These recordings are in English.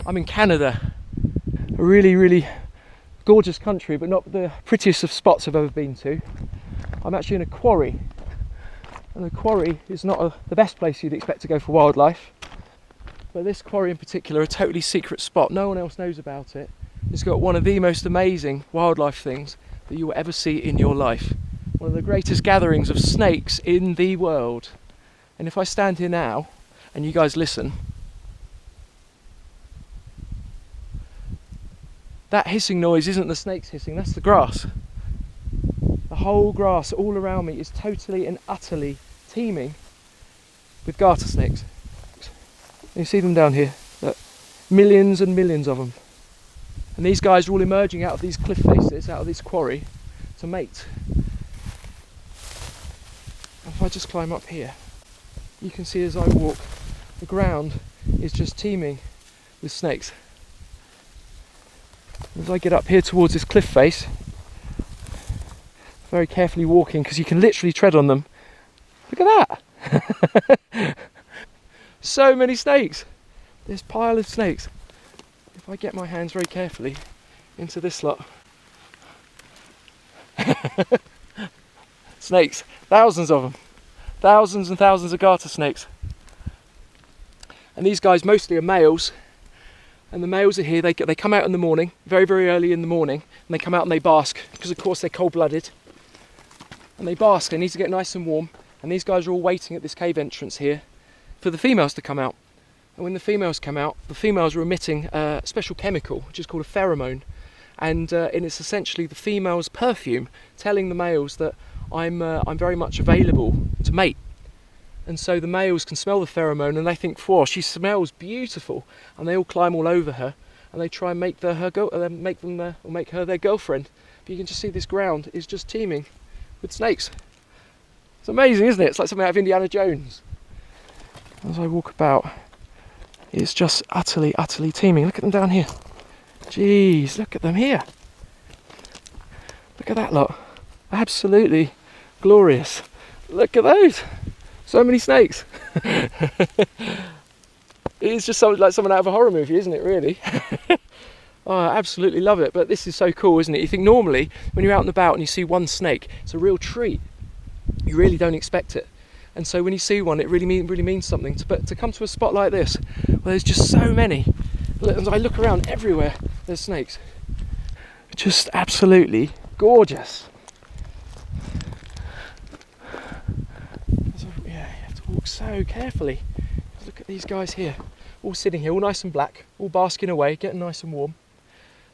I'm in Canada, a really, really gorgeous country, but not the prettiest of spots I've ever been to. I'm actually in a quarry, and a quarry is not the best place you'd expect to go for wildlife, but this quarry in particular, a totally secret spot, no one else knows about it. It's got one of the most amazing wildlife things that you will ever see in your life. One of the greatest gatherings of snakes in the world. And if I stand here now, and you guys listen, that hissing noise isn't the snakes hissing, that's the grass. The whole grass all around me is totally and utterly teeming with garter snakes. You see them down here, look, millions and millions of them. And these guys are all emerging out of these cliff faces, out of this quarry, to mate. If I just climb up here, you can see as I walk, the ground is just teeming with snakes. As I get up here towards this cliff face, very carefully walking because you can literally tread on them. Look at that! So many snakes! This pile of snakes. If I get my hands very carefully into this lot. Snakes, thousands of them. Thousands and thousands of garter snakes. And these guys mostly are males. And the males are here, they come out in the morning, very, very early in the morning, and they come out and they bask, because of course they're cold-blooded. And they bask, they need to get nice and warm, and these guys are all waiting at this cave entrance here for the females to come out. And when the females come out, the females are emitting a special chemical, which is called a pheromone, and it's essentially the female's perfume, telling the males that I'm very much available to mate. And so the males can smell the pheromone and they think, "Whoa, she smells beautiful," and they all climb all over her and they try and make her their girlfriend. But you can just see this ground is just teeming with snakes. It's amazing, isn't it? It's like something out of Indiana Jones. As I walk about, it's just utterly, utterly teeming. Look at them down here. Jeez, look at them here. Look at that lot. Absolutely glorious. Look at those. So many snakes. It's just like someone out of a horror movie, isn't it, really? Oh, I absolutely love it. But this is so cool, isn't it? You think normally when you're out and about and you see one snake, it's a real treat. You really don't expect it. And so when you see one, it really means something. But to come to a spot like this, where there's just so many, as I look around everywhere, there's snakes. Just absolutely gorgeous. Walk so carefully. Look at these guys here, all sitting here, all nice and black, all basking away, getting nice and warm.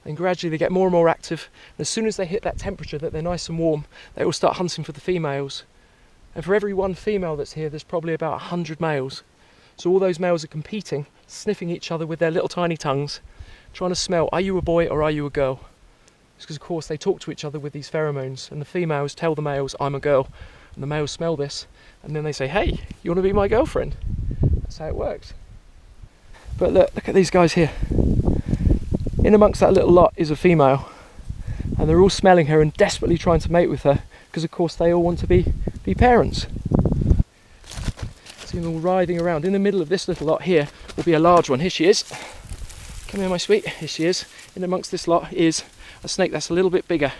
And gradually they get more and more active. And as soon as they hit that temperature that they're nice and warm, they all start hunting for the females. And for every one female that's here, there's probably about 100 males. So all those males are competing, sniffing each other with their little tiny tongues, trying to smell, are you a boy or are you a girl? It's because of course they talk to each other with these pheromones, and the females tell the males, I'm a girl. And the males smell this, and then they say, hey, you want to be my girlfriend? That's how it works. But look at these guys here. In amongst that little lot is a female, and they're all smelling her and desperately trying to mate with her, because of course they all want to be parents. See them all writhing around. In the middle of this little lot here will be a large one. Here she is. Come here, my sweet. Here she is. In amongst this lot is a snake that's a little bit bigger.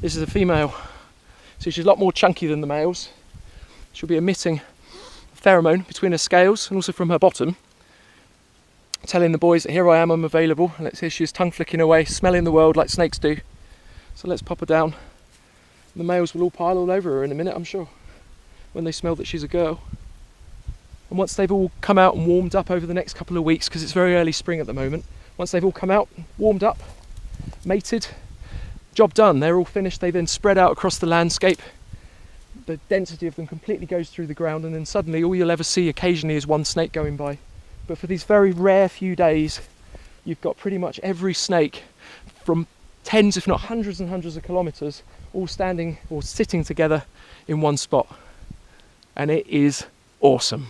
This is a female. So she's a lot more chunky than the males. She'll be emitting a pheromone between her scales and also from her bottom, telling the boys that here I am, I'm available. And let's hear she's tongue flicking away, smelling the world like snakes do. So let's pop her down. The males will all pile all over her in a minute, I'm sure, when they smell that she's a girl. And once they've all come out and warmed up over the next couple of weeks, because it's very early spring at the moment, once they've all come out, warmed up, mated, job done, they're all finished, they then spread out across the landscape. The density of them completely goes through the ground, and then suddenly all you'll ever see occasionally is one snake going by. But for these very rare few days, you've got pretty much every snake from tens if not hundreds and hundreds of kilometres all standing or sitting together in one spot. And it is awesome.